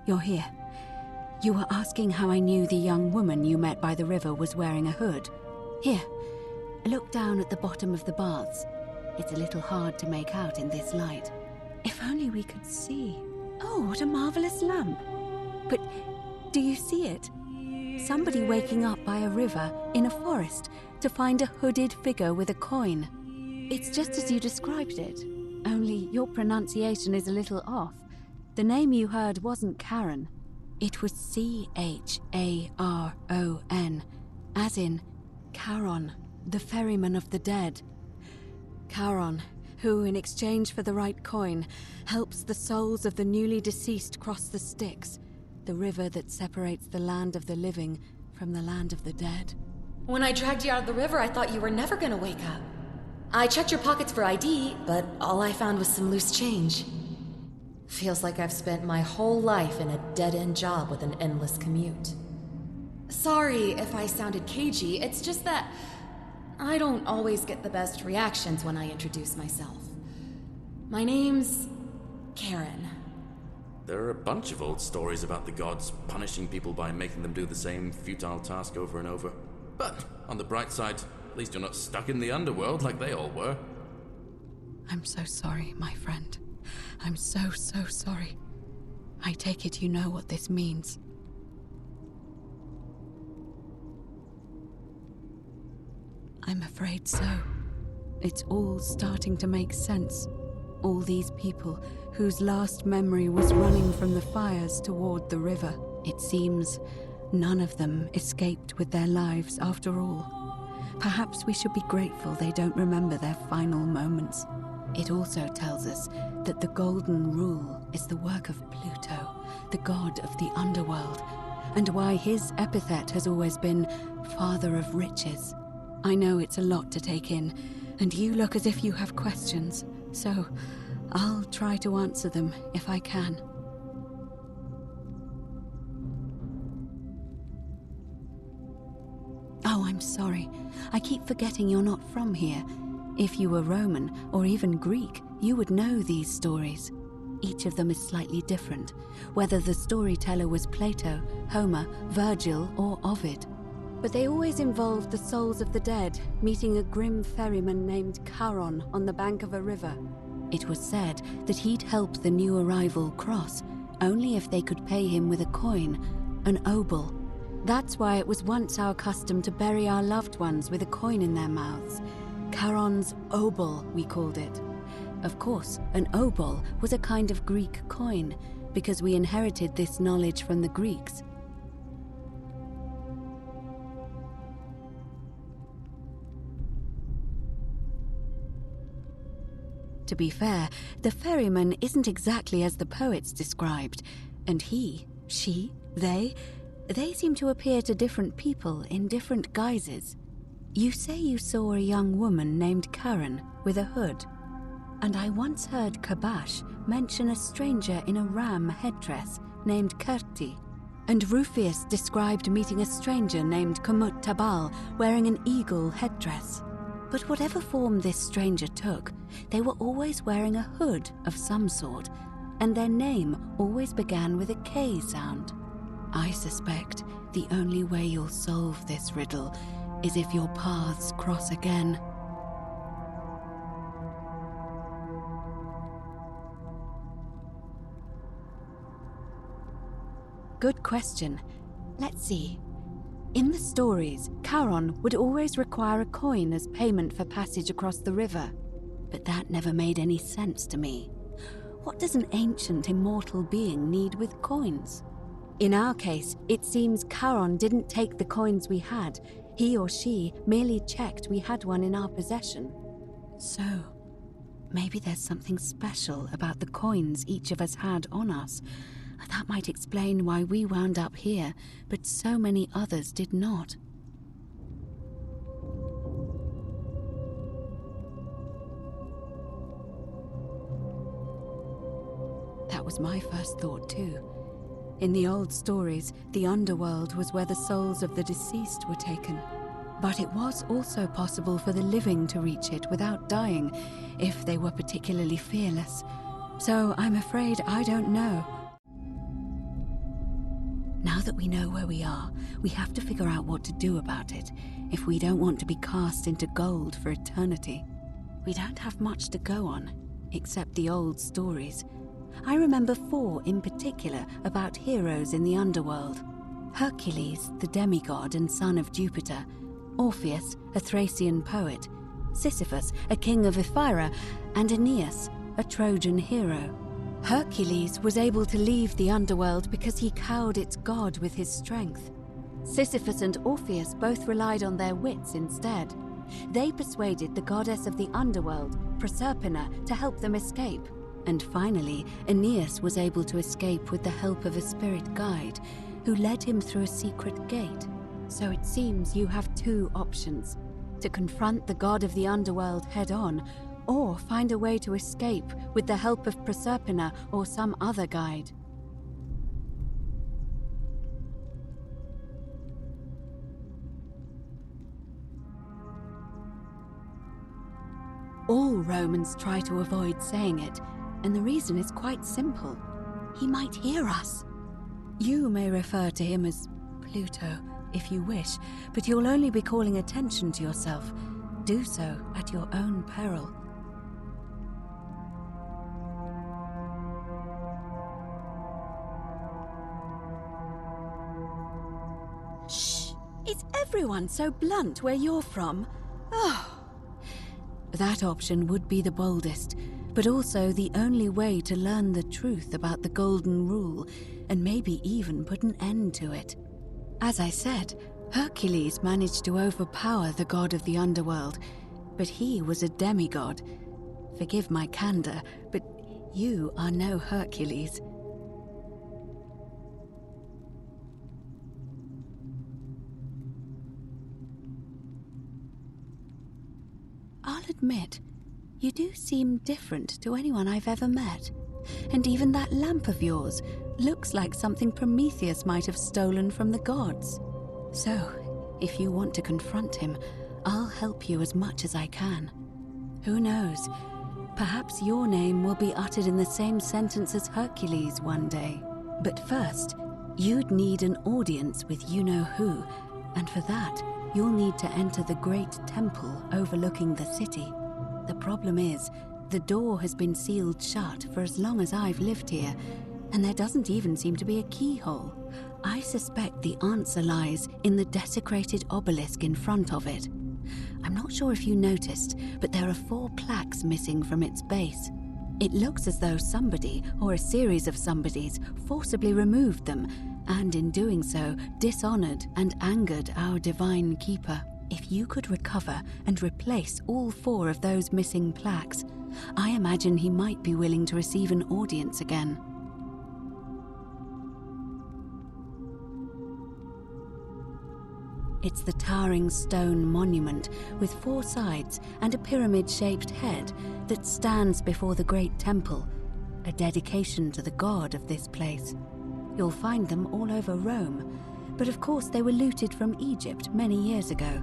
you're here. You were asking how I knew the young woman you met by the river was wearing a hood. Here, look down at the bottom of the baths. It's a little hard to make out in this light. If only we could see. Oh, what a marvelous lamp. But do you see it? Somebody waking up by a river in a forest to find a hooded figure with a coin. It's just as you described it, only your pronunciation is a little off. The name you heard wasn't Karen. It was C-H-A-R-O-N, as in Charon, the ferryman of the dead. Charon, who, in exchange for the right coin, helps the souls of the newly deceased cross the Styx, the river that separates the land of the living from the land of the dead. When I dragged you out of the river, I thought you were never gonna wake up. I checked your pockets for ID, but all I found was some loose change. Feels like I've spent my whole life in a dead-end job with an endless commute. Sorry if I sounded cagey, it's just that I don't always get the best reactions when I introduce myself. My name's Karen. There are a bunch of old stories about the gods punishing people by making them do the same futile task over and over. But on the bright side, at least you're not stuck in the underworld like they all were. I'm so sorry, my friend. I'm so sorry. I take it you know what this means. I'm afraid so. It's all starting to make sense. All these people whose last memory was running from the fires toward the river. It seems none of them escaped with their lives after all. Perhaps we should be grateful they don't remember their final moments. It also tells us that the Golden Rule is the work of Pluto, the god of the underworld, and why his epithet has always been Father of Riches. I know it's a lot to take in, and you look as if you have questions, so I'll try to answer them if I can. Oh, I'm sorry. I keep forgetting you're not from here. If you were Roman, or even Greek, you would know these stories. Each of them is slightly different, whether the storyteller was Plato, Homer, Virgil, or Ovid. But they always involved the souls of the dead meeting a grim ferryman named Charon on the bank of a river. It was said that he'd help the new arrival cross, only if they could pay him with a coin, an obol. That's why it was once our custom to bury our loved ones with a coin in their mouths. Charon's obol, we called it. Of course, an obol was a kind of Greek coin, because we inherited this knowledge from the Greeks. To be fair, the ferryman isn't exactly as the poets described, and he, she, they seem to appear to different people in different guises. You say you saw a young woman named Karen with a hood, and I once heard Kabash mention a stranger in a ram headdress named Kerti, and Rufius described meeting a stranger named Kumut Tabal wearing an eagle headdress. But whatever form this stranger took, they were always wearing a hood of some sort, and their name always began with a K sound. I suspect the only way you'll solve this riddle is if your paths cross again. Good question. Let's see. In the stories, Charon would always require a coin as payment for passage across the river. But that never made any sense to me. What does an ancient immortal being need with coins? In our case, it seems Charon didn't take the coins we had. He or she merely checked we had one in our possession. So, maybe there's something special about the coins each of us had on us. That might explain why we wound up here, but so many others did not. That was my first thought too. In the old stories, the underworld was where the souls of the deceased were taken. But it was also possible for the living to reach it without dying, if they were particularly fearless. So I'm afraid I don't know. Now that we know where we are, we have to figure out what to do about it if we don't want to be cast into gold for eternity. We don't have much to go on, except the old stories. I remember 4 in particular about heroes in the underworld. Hercules, the demigod and son of Jupiter, Orpheus, a Thracian poet, Sisyphus, a king of Ephyra, and Aeneas, a Trojan hero. Hercules was able to leave the underworld because he cowed its god with his strength. Sisyphus and Orpheus both relied on their wits instead. They persuaded the goddess of the underworld, Proserpina, to help them escape. And finally, Aeneas was able to escape with the help of a spirit guide, who led him through a secret gate. So it seems you have 2 options: to confront the god of the underworld head-on, or find a way to escape with the help of Proserpina or some other guide. All Romans try to avoid saying it, and the reason is quite simple. He might hear us. You may refer to him as Pluto, if you wish, but you'll only be calling attention to yourself. Do so at your own peril. Shh! Is everyone so blunt where you're from? Oh. That option would be the boldest, but also the only way to learn the truth about the Golden Rule, and maybe even put an end to it. As I said, Hercules managed to overpower the god of the underworld, but he was a demigod. Forgive my candor, but you are no Hercules. I'll admit, you do seem different to anyone I've ever met. And even that lamp of yours looks like something Prometheus might have stolen from the gods. So, if you want to confront him, I'll help you as much as I can. Who knows? Perhaps your name will be uttered in the same sentence as Hercules one day. But first, you'd need an audience with you-know-who, and for that, you'll need to enter the great temple overlooking the city. The problem is, the door has been sealed shut for as long as I've lived here, and there doesn't even seem to be a keyhole. I suspect the answer lies in the desecrated obelisk in front of it. I'm not sure if you noticed, but there are 4 plaques missing from its base. It looks as though somebody, or a series of somebodies, forcibly removed them, and in doing so, dishonored and angered our divine keeper. If you could recover and replace all 4 of those missing plaques, I imagine he might be willing to receive an audience again. It's the towering stone monument with 4 sides and a pyramid-shaped head that stands before the great temple, a dedication to the god of this place. You'll find them all over Rome, but of course they were looted from Egypt many years ago.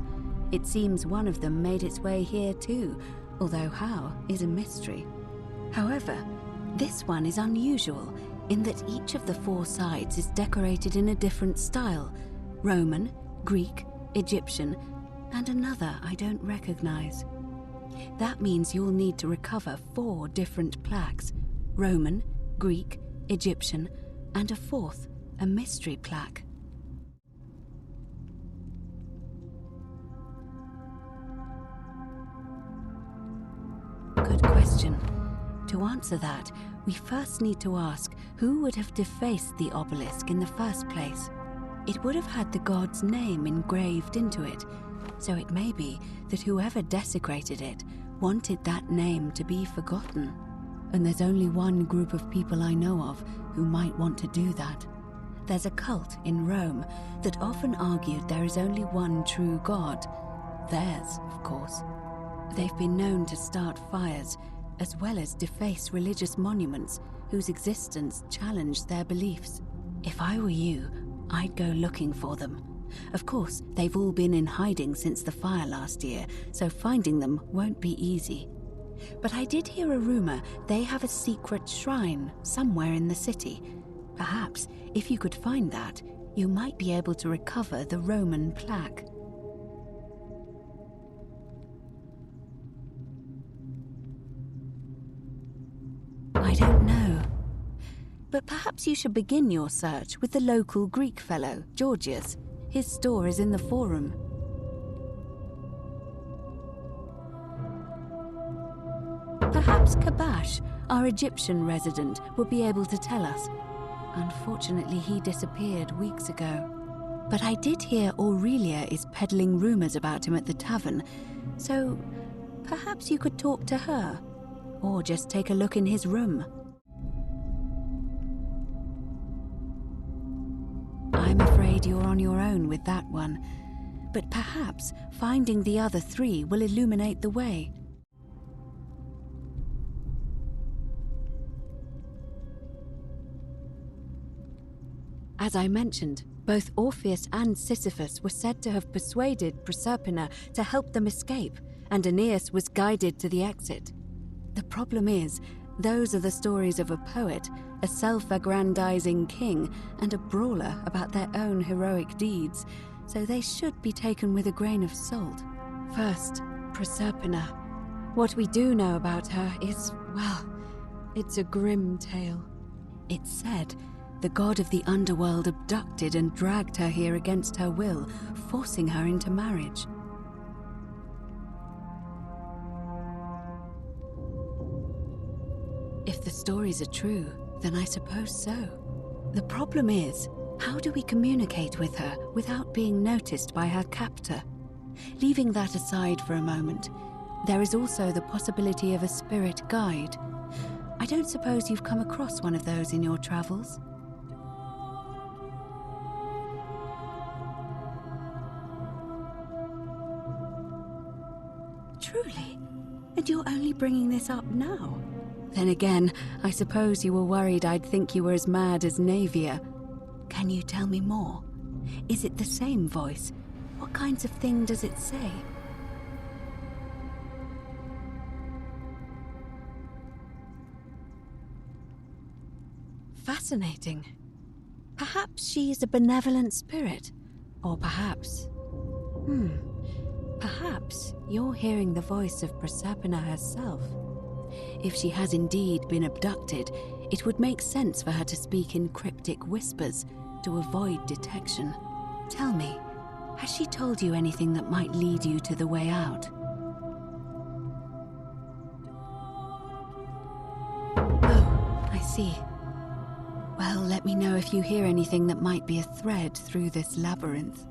It seems one of them made its way here too, although how is a mystery. However, this one is unusual in that each of the 4 sides is decorated in a different style: Roman, Greek, Egyptian, and another I don't recognize. That means you'll need to recover 4 different plaques: Roman, Greek, Egyptian, and a 4th, a mystery plaque. Good question. To answer that, we first need to ask who would have defaced the obelisk in the first place. It would have had the god's name engraved into it, so it may be that whoever desecrated it wanted that name to be forgotten. And there's only one group of people I know of who might want to do that. There's a cult in Rome that often argued there is only one true god. Theirs, of course. They've been known to start fires, as well as deface religious monuments whose existence challenged their beliefs. If I were you, I'd go looking for them. Of course, they've all been in hiding since the fire last year, so finding them won't be easy. But I did hear a rumor they have a secret shrine somewhere in the city. Perhaps, if you could find that, you might be able to recover the Roman plaque. I don't know. But perhaps you should begin your search with the local Greek fellow, Georgius. His store is in the forum. Perhaps Kabash, our Egyptian resident, would be able to tell us. Unfortunately, he disappeared weeks ago. But I did hear Aurelia is peddling rumors about him at the tavern, so perhaps you could talk to her, or just take a look in his room. I'm afraid you're on your own with that one, but perhaps finding the other three will illuminate the way. As I mentioned, both Orpheus and Sisyphus were said to have persuaded Proserpina to help them escape, and Aeneas was guided to the exit. The problem is, those are the stories of a poet, a self-aggrandizing king, and a brawler about their own heroic deeds, so they should be taken with a grain of salt. First, Proserpina. What we do know about her is, well, it's a grim tale. It's said the god of the underworld abducted and dragged her here against her will, forcing her into marriage. If the stories are true, then I suppose so. The problem is, how do we communicate with her without being noticed by her captor? Leaving that aside for a moment, there is also the possibility of a spirit guide. I don't suppose you've come across one of those in your travels? Truly? And you're only bringing this up now? Then again, I suppose you were worried I'd think you were as mad as Navia. Can you tell me more? Is it the same voice? What kinds of thing does it say? Fascinating. Perhaps she is a benevolent spirit. Or perhaps... Perhaps you're hearing the voice of Proserpina herself. If she has indeed been abducted, it would make sense for her to speak in cryptic whispers to avoid detection. Tell me, has she told you anything that might lead you to the way out? Oh, I see. Well, let me know if you hear anything that might be a thread through this labyrinth.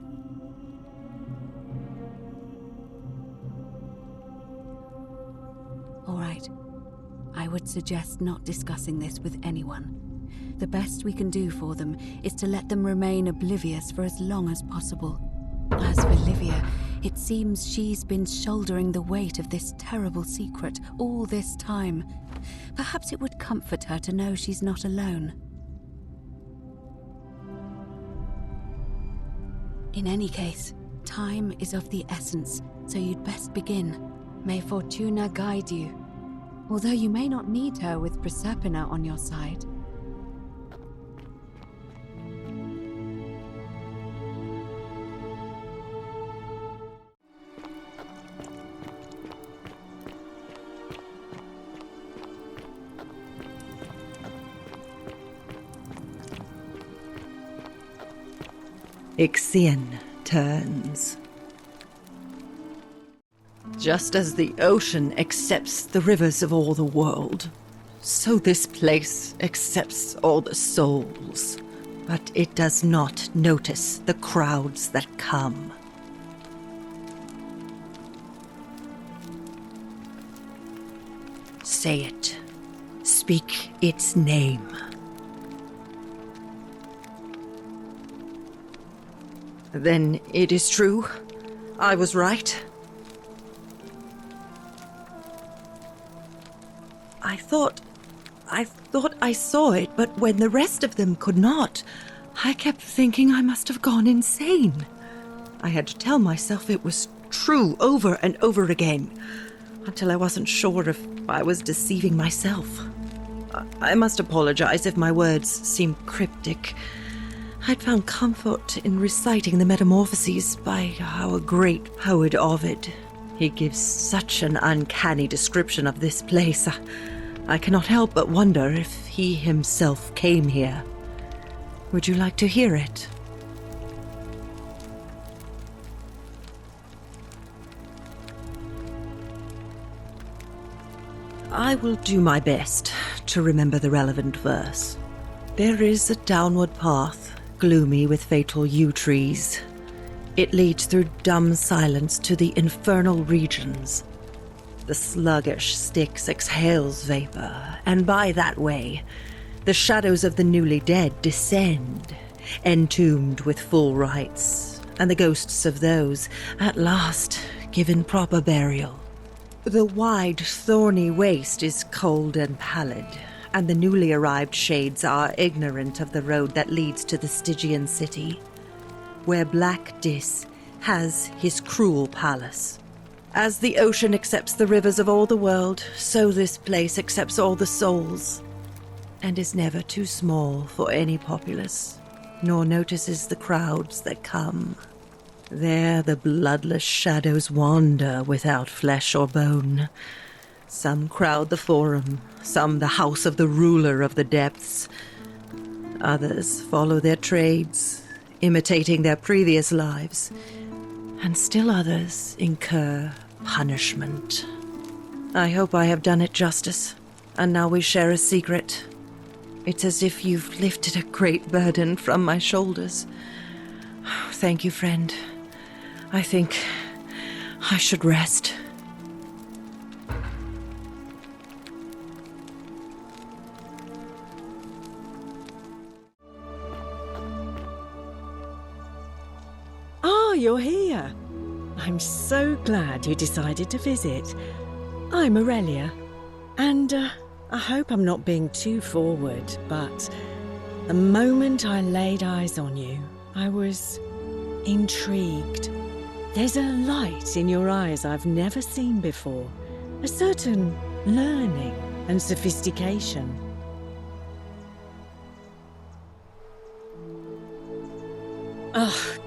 All right. I would suggest not discussing this with anyone. The best we can do for them is to let them remain oblivious for as long as possible. As for Livia, it seems she's been shouldering the weight of this terrible secret all this time. Perhaps it would comfort her to know she's not alone. In any case, time is of the essence, so you'd best begin. May Fortuna guide you. Although you may not need her with Proserpina on your side. Ixion turns. Just as the ocean accepts the rivers of all the world, so this place accepts all the souls, but it does not notice the crowds that come. Say it. Speak its name. Then it is true. I was right. I thought I saw it, but when the rest of them could not, I kept thinking I must have gone insane. I had to tell myself it was true over and over again, until I wasn't sure if I was deceiving myself. I must apologize if my words seem cryptic. I'd found comfort in reciting the Metamorphoses by our great poet Ovid. He gives such an uncanny description of this place. I cannot help but wonder if he himself came here. Would you like to hear it? I will do my best to remember the relevant verse. There is a downward path, gloomy with fatal yew trees. It leads through dumb silence to the infernal regions. The sluggish Styx exhales vapor, and by that way, the shadows of the newly dead descend, entombed with full rites, and the ghosts of those, at last, given proper burial. The wide, thorny waste is cold and pallid, and the newly arrived shades are ignorant of the road that leads to the Stygian city, where Black Dis has his cruel palace. As the ocean accepts the rivers of all the world, so this place accepts all the souls, and is never too small for any populace, nor notices the crowds that come. There the bloodless shadows wander without flesh or bone. Some crowd the forum, some the house of the ruler of the depths. Others follow their trades, imitating their previous lives, and still others incur punishment. I hope I have done it justice, and now we share a secret. It's as if you've lifted a great burden from my shoulders. Thank you, friend. I think I should rest. Oh, you're here. I'm so glad you decided to visit. I'm Aurelia, and I hope I'm not being too forward, but the moment I laid eyes on you, I was intrigued. There's a light in your eyes I've never seen before, a certain learning and sophistication.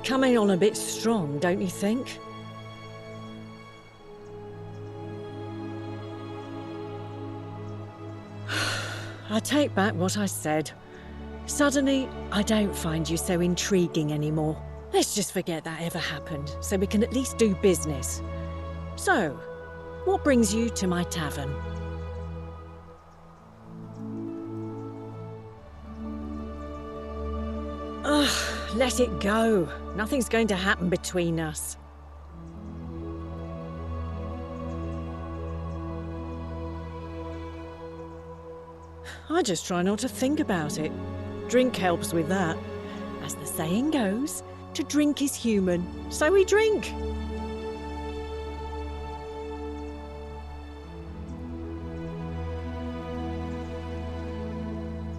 Coming on a bit strong, don't you think? I take back what I said. Suddenly, I don't find you so intriguing anymore. Let's just forget that ever happened, so we can at least do business. So, what brings you to my tavern? Let it go. Nothing's going to happen between us. I just try not to think about it. Drink helps with that. As the saying goes, to drink is human, so we drink.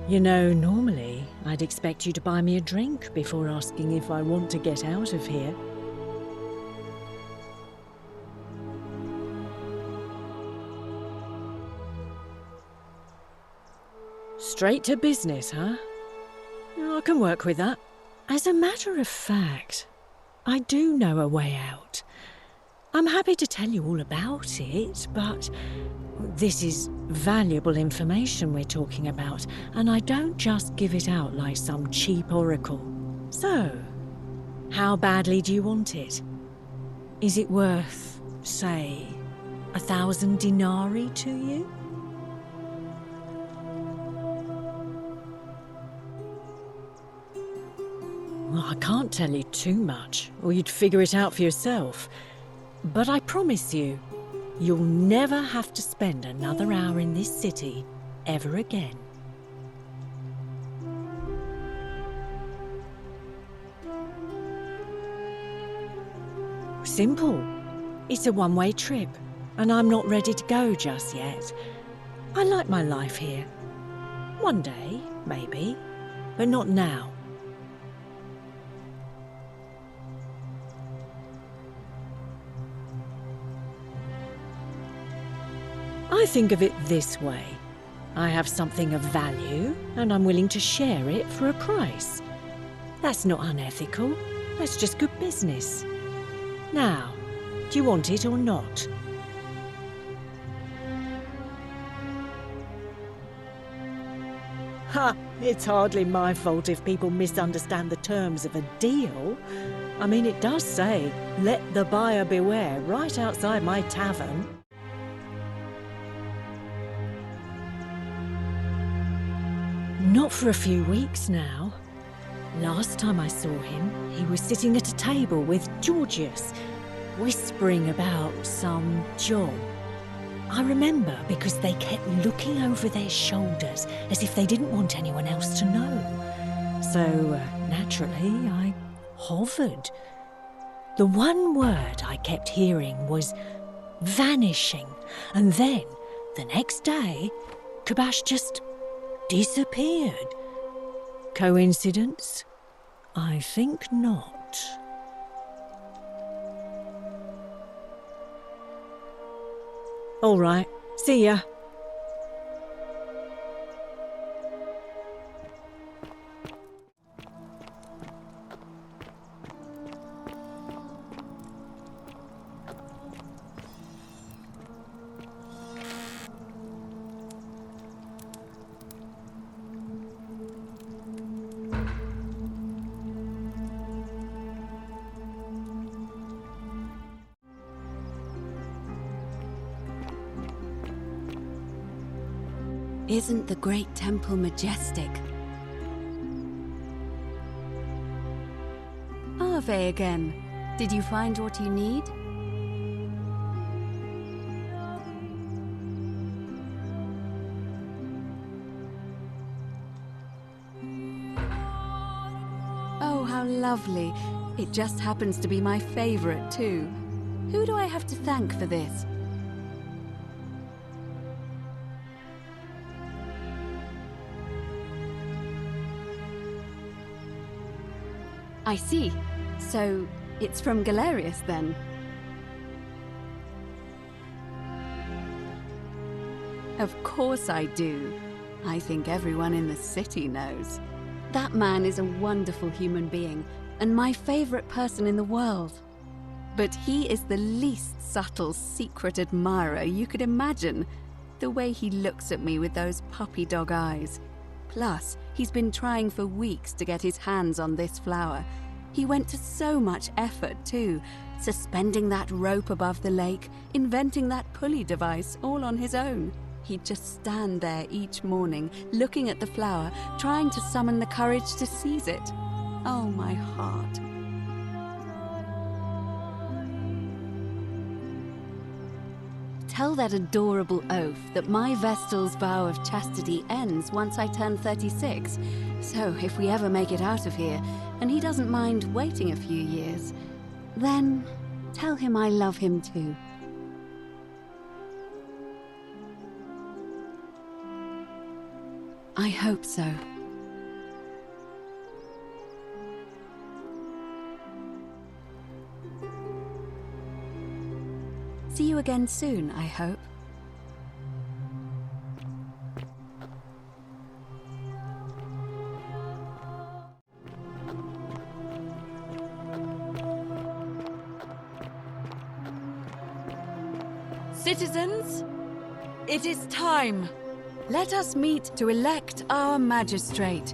You know, normally I'd expect you to buy me a drink before asking if I want to get out of here. Straight to business, huh? I can work with that. As a matter of fact, I do know a way out. I'm happy to tell you all about it, but this is valuable information we're talking about, and I don't just give it out like some cheap oracle. So, how badly do you want it? Is it worth, say, 1,000 denarii to you? Well, I can't tell you too much, or you'd figure it out for yourself. But I promise you, you'll never have to spend another hour in this city ever again. Simple. It's a one-way trip, and I'm not ready to go just yet. I like my life here. One day, maybe, but not now. I think of it this way. I have something of value, and I'm willing to share it for a price. That's not unethical. That's just good business. Now, do you want it or not? Ha! It's hardly my fault if people misunderstand the terms of a deal. I mean, it does say, "Let the buyer beware," right outside my tavern. Not for a few weeks now. Last time I saw him, he was sitting at a table with Georgius, whispering about some job. I remember because they kept looking over their shoulders as if they didn't want anyone else to know. So, naturally, I hovered. The one word I kept hearing was vanishing, and then, the next day, Kabash just disappeared. Coincidence? I think not. All right, see ya. Isn't the great temple majestic? Ave again. Did you find what you need? Oh, how lovely. It just happens to be my favorite, too. Who do I have to thank for this? I see. So, it's from Galerius, then? Of course I do. I think everyone in the city knows. That man is a wonderful human being, and my favorite person in the world. But he is the least subtle secret admirer you could imagine. The way he looks at me with those puppy dog eyes. Plus, he's been trying for weeks to get his hands on this flower. He went to so much effort, too, suspending that rope above the lake, inventing that pulley device all on his own. He'd just stand there each morning, looking at the flower, trying to summon the courage to seize it. Oh, my heart. Tell that adorable oaf that my Vestal's vow of chastity ends once I turn 36. So if we ever make it out of here, and he doesn't mind waiting a few years, then tell him I love him too. I hope so. See you again soon, I hope. Citizens, it is time. Let us meet to elect our magistrate.